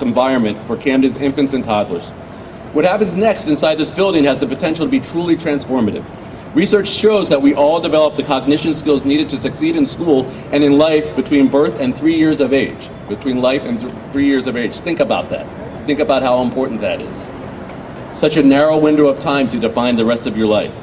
environment for Camden's infants and toddlers. What happens next inside this building has the potential to be truly transformative. Research shows that we all develop the cognition skills needed to succeed in school and in life between birth and 3 years of age. Between life and 3 years of age. Think about that. Think about how important that is. Such a narrow window of time to define the rest of your life.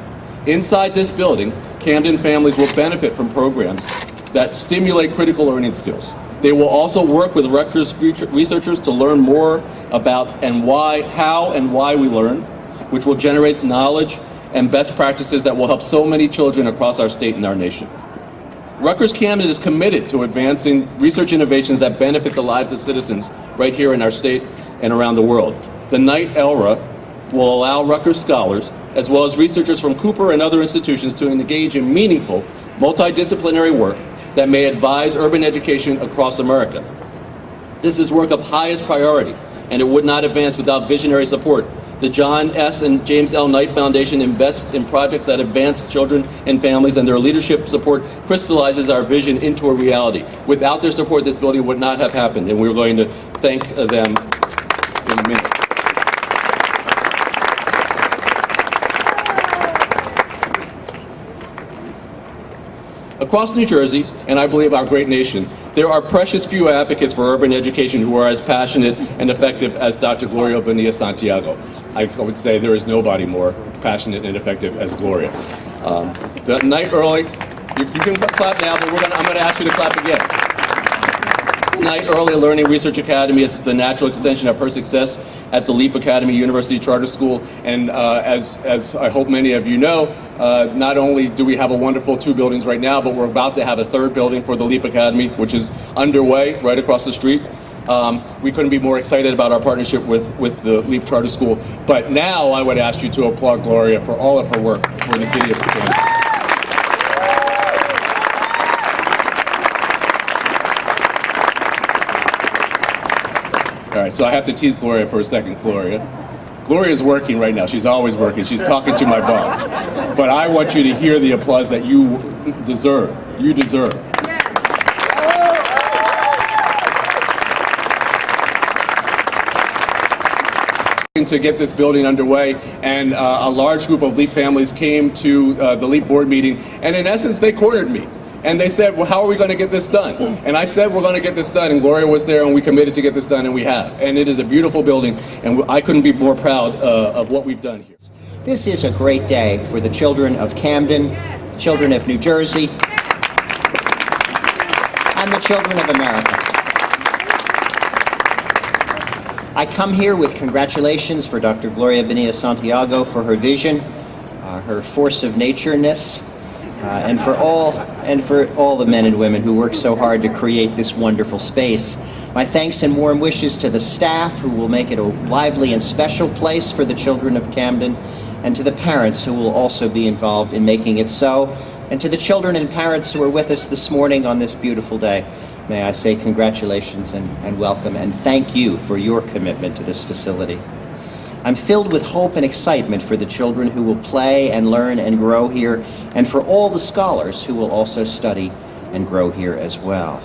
Inside this building, Camden families will benefit from programs that stimulate critical learning skills. They will also work with Rutgers researchers to learn more about how and why we learn, which will generate knowledge and best practices that will help so many children across our state and our nation. Rutgers-Camden is committed to advancing research innovations that benefit the lives of citizens right here in our state and around the world. The Knight ELRA will allow Rutgers scholars, as well as researchers from Cooper and other institutions, to engage in meaningful, multidisciplinary work that may advise urban education across America. This is work of highest priority, and it would not advance without visionary support. The John S. and James L. Knight Foundation invests in projects that advance children and families, and their leadership support crystallizes our vision into a reality. Without their support, this building would not have happened, and we're going to thank them in a minute. Across New Jersey, and I believe our great nation, there are precious few advocates for urban education who are as passionate and effective as Dr. Gloria Bonilla-Santiago. I would say there is nobody more passionate and effective as Gloria. The Knight Early, you can clap now, but I'm going to ask you to clap again. The Knight Early Learning Research Academy is the natural extension of her success at the Leap Academy University Charter School, and as I hope many of you know, not only do we have a wonderful 2 buildings right now, but we're about to have a 3rd building for the Leap Academy, which is underway right across the street. We couldn't be more excited about our partnership with the Leap Charter School. But now I would ask you to applaud Gloria for all of her work for the city of Camden. All right, so I have to tease Gloria for a second. Gloria's working right now. She's always working. She's talking to my boss. But I want you to hear the applause that you deserve. You deserve. To get this building underway, and a large group of LEAP families came to the LEAP board meeting, and in essence they cornered me. And they said, well, how are we going to get this done? And I said, we're going to get this done, and Gloria was there, and we committed to get this done, and we have. And it is a beautiful building, and I couldn't be more proud of what we've done here. This is a great day for the children of Camden, children of New Jersey, and the children of America. I come here with congratulations for Dr. Gloria Bonilla-Santiago for her vision, her force of nature-ness, and for all the men and women who work so hard to create this wonderful space. My thanks and warm wishes to the staff who will make it a lively and special place for the children of Camden, and to the parents who will also be involved in making it so, and to the children and parents who are with us this morning on this beautiful day. May I say congratulations and welcome, and thank you for your commitment to this facility. I'm filled with hope and excitement for the children who will play and learn and grow here, and for all the scholars who will also study and grow here as well.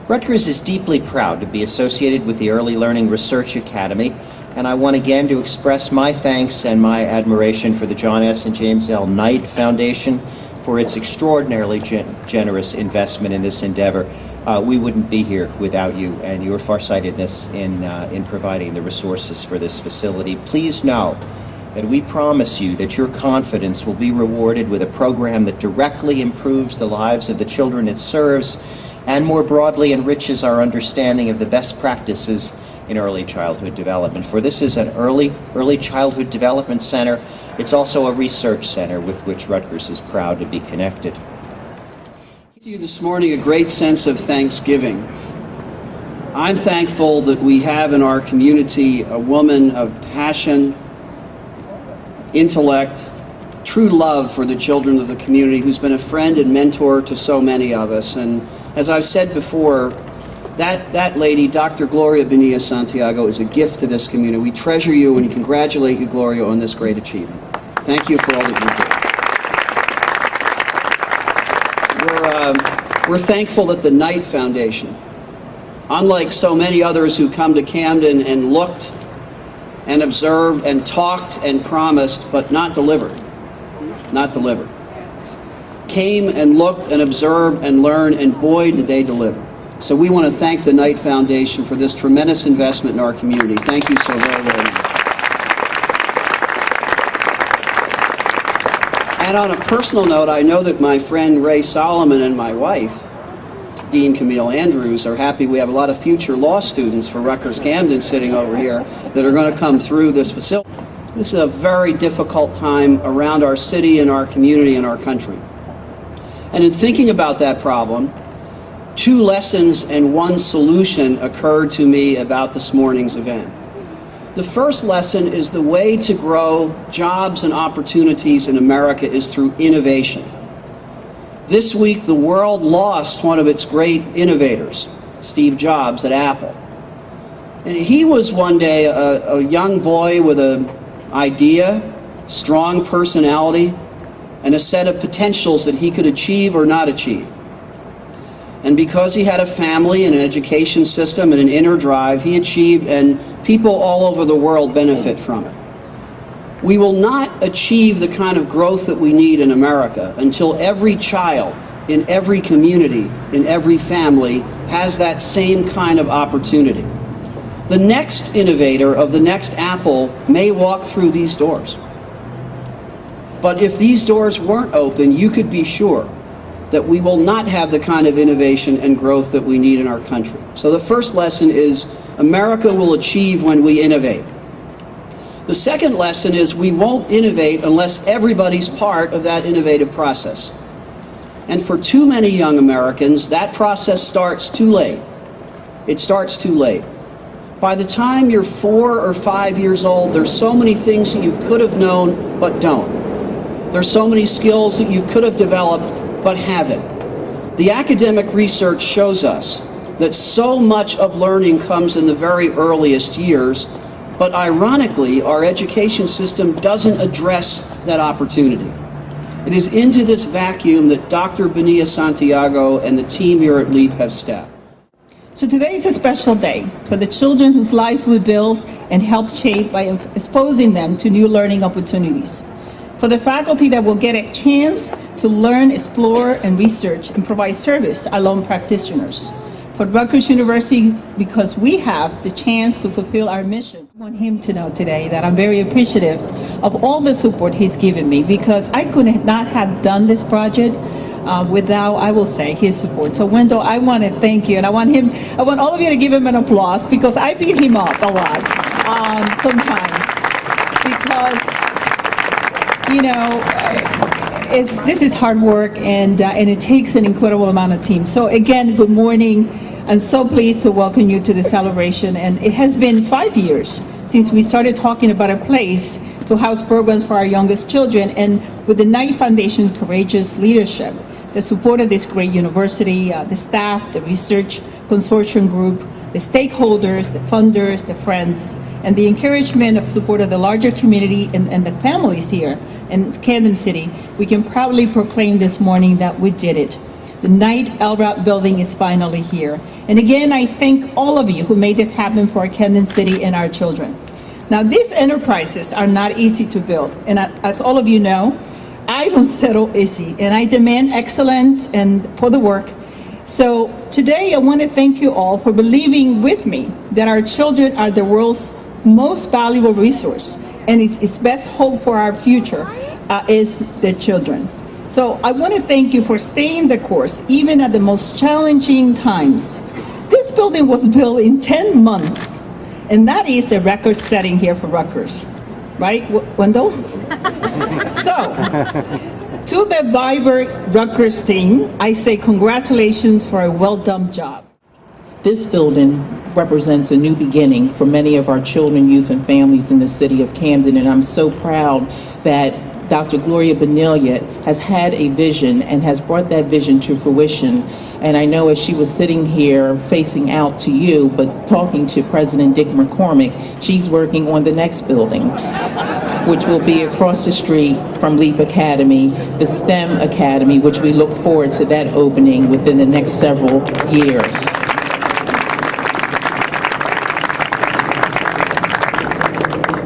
Rutgers is deeply proud to be associated with the Early Learning Research Academy, and I want again to express my thanks and my admiration for the John S. and James L. Knight Foundation for its extraordinarily generous investment in this endeavor. We wouldn't be here without you and your farsightedness in providing the resources for this facility. Please know that we promise you that your confidence will be rewarded with a program that directly improves the lives of the children it serves, and more broadly enriches our understanding of the best practices in early childhood development. For this is an early childhood development center. It's also a research center with which Rutgers is proud to be connected. To you this morning a great sense of thanksgiving. I'm thankful that we have in our community a woman of passion, intellect, true love for the children of the community, who's been a friend and mentor to so many of us. And as I've said before, that lady, Dr. Gloria Bonilla-Santiago, is a gift to this community. We treasure you and congratulate you, Gloria, on this great achievement. Thank you for all that you do. We're thankful that the Knight Foundation unlike so many others who come to Camden and looked and observed and talked and promised, but not delivered. Not delivered. Came and looked and observed and learned, and boy, did they deliver. So we want to thank the Knight Foundation for this tremendous investment in our community. Thank you so very, very much. And on a personal note, I know that my friend Ray Solomon and my wife, Dean Camille Andrews, are happy we have a lot of future law students for Rutgers-Camden sitting over here that are going to come through this facility. This is a very difficult time around our city and our community and our country. And in thinking about that problem, 2 lessons and 1 solution occurred to me about this morning's event. The first lesson is the way to grow jobs and opportunities in America is through innovation. This week, the world lost one of its great innovators, Steve Jobs at Apple. And he was one day a young boy with an idea, strong personality, and a set of potentials that he could achieve or not achieve. And because he had a family and an education system and an inner drive, he achieved, and people all over the world benefit from it. We will not achieve the kind of growth that we need in America until every child in every community, in every family, has that same kind of opportunity. The next innovator of the next Apple may walk through these doors. But if these doors weren't open, you could be sure that we will not have the kind of innovation and growth that we need in our country. So the first lesson is America will achieve when we innovate. The second lesson is we won't innovate unless everybody's part of that innovative process. And for too many young Americans, that process starts too late. It starts too late. By the time you're 4 or 5 years old, there's so many things that you could have known but don't. There's so many skills that you could have developed but haven't. The academic research shows us that so much of learning comes in the very earliest years, but ironically, our education system doesn't address that opportunity. It is into this vacuum that Dr. Bonilla Santiago and the team here at LEAP have stepped. So today is a special day for the children whose lives we build and help shape by exposing them to new learning opportunities. For the faculty that will get a chance to learn, explore, and research and provide service are lone practitioners. For Rutgers University, because we have the chance to fulfill our mission. I want him to know today that I'm very appreciative of all the support he's given me, because I could not have done this project without, I will say, his support. So Wendell, I want to thank you, and I want all of you to give him an applause, because I beat him up a lot sometimes, because this is hard work, and it takes an incredible amount of team. So again, good morning. I'm so pleased to welcome you to the celebration. And it has been 5 years since we started talking about a place to house programs for our youngest children. And with the Knight Foundation's courageous leadership, the support of this great university, the staff, the research consortium group, the stakeholders, the funders, the friends, and the encouragement of support of the larger community and the families here in Camden City, we can proudly proclaim this morning that we did it. The Knight ELRA building is finally here. And again, I thank all of you who made this happen for Camden City and our children. Now, these enterprises are not easy to build. And as all of you know, I don't settle easy, and I demand excellence and for the work. So today, I want to thank you all for believing with me that our children are the world's most valuable resource, and its best hope for our future is the children. So I want to thank you for staying the course, even at the most challenging times. This building was built in 10 months, and that is a record setting here for Rutgers. Right, Wendell? So, to the vibrant Rutgers team, I say congratulations for a well-done job. This building represents a new beginning for many of our children, youth, and families in the city of Camden, and I'm so proud that Dr. Gloria Bonilla has had a vision and has brought that vision to fruition. And I know as she was sitting here facing out to you, but talking to President Dick McCormick, she's working on the next building, which will be across the street from LEAP Academy, the STEM Academy, which we look forward to that opening within the next several years.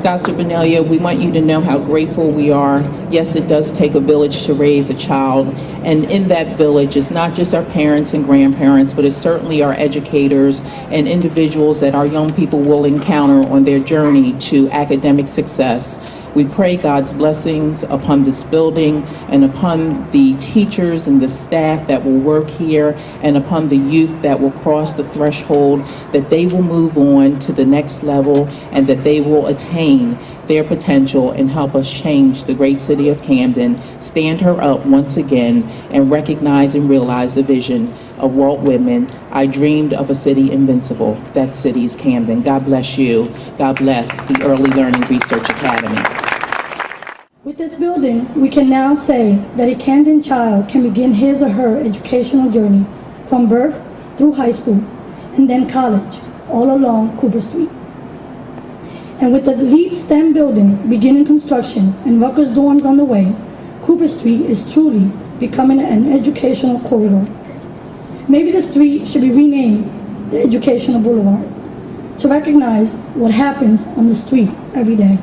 Dr. Benelia, we want you to know how grateful we are. Yes, it does take a village to raise a child, and in that village, it's not just our parents and grandparents, but it's certainly our educators and individuals that our young people will encounter on their journey to academic success. We pray God's blessings upon this building and upon the teachers and the staff that will work here and upon the youth that will cross the threshold, that they will move on to the next level and that they will attain their potential and help us change the great city of Camden, stand her up once again, and recognize and realize the vision of Walt Whitman. I dreamed of a city invincible. That city is Camden. God bless you. God bless the Early Learning Research Academy. With this building, we can now say that a Camden child can begin his or her educational journey from birth through high school and then college, all along Cooper Street. And with the LEAP STEM building beginning construction and Rutgers dorms on the way, Cooper Street is truly becoming an educational corridor. Maybe the street should be renamed the Educational Boulevard to recognize what happens on the street every day.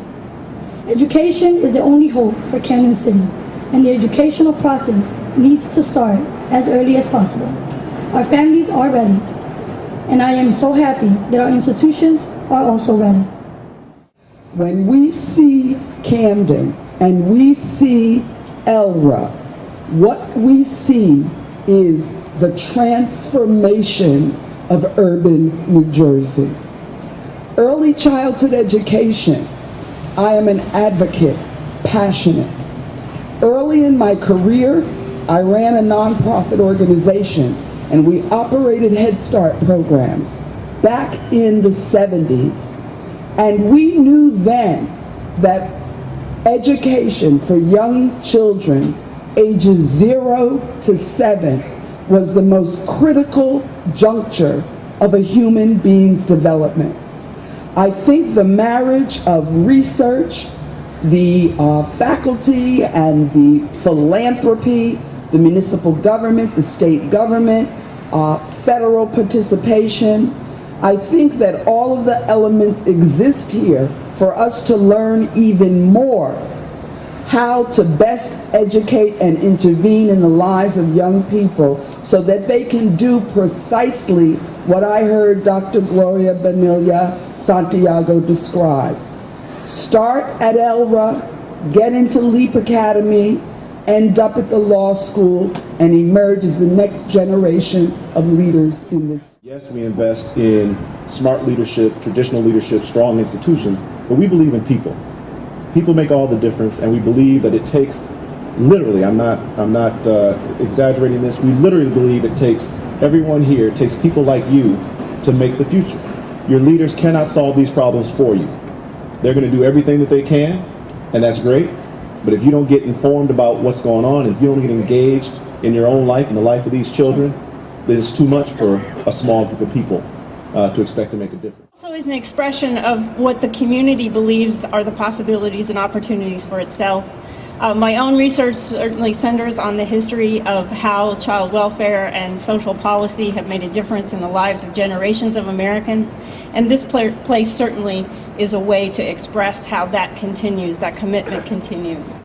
Education is the only hope for Camden City, and the educational process needs to start as early as possible. Our families are ready, and I am so happy that our institutions are also ready. When we see Camden and we see ELRA, what we see is the transformation of urban New Jersey. Early childhood education, I am an advocate, passionate. Early in my career, I ran a nonprofit organization and we operated Head Start programs back in the 70s. And we knew then that education for young children ages 0 to 7 was the most critical juncture of a human being's development. I think the marriage of research, the faculty and the philanthropy, the municipal government, the state government, federal participation, I think that all of the elements exist here for us to learn even more how to best educate and intervene in the lives of young people so that they can do precisely what I heard Dr. Gloria Bonilla Santiago describe. Start at ELRA, get into LEAP Academy, end up at the law school, and emerge as the next generation of leaders in this. Yes, we invest in smart leadership, traditional leadership, strong institutions, but we believe in people. People make all the difference, and we believe that it takes, literally, I'm not exaggerating this, we literally believe it takes everyone here, it takes people like you to make the future. Your leaders cannot solve these problems for you. They're going to do everything that they can, and that's great, but if you don't get informed about what's going on, if you don't get engaged in your own life and the life of these children, then it's too much for a small group of people to expect to make a difference. Also is an expression of what the community believes are the possibilities and opportunities for itself. My own research certainly centers on the history of how child welfare and social policy have made a difference in the lives of generations of Americans, and this place certainly is a way to express how that continues, that commitment continues.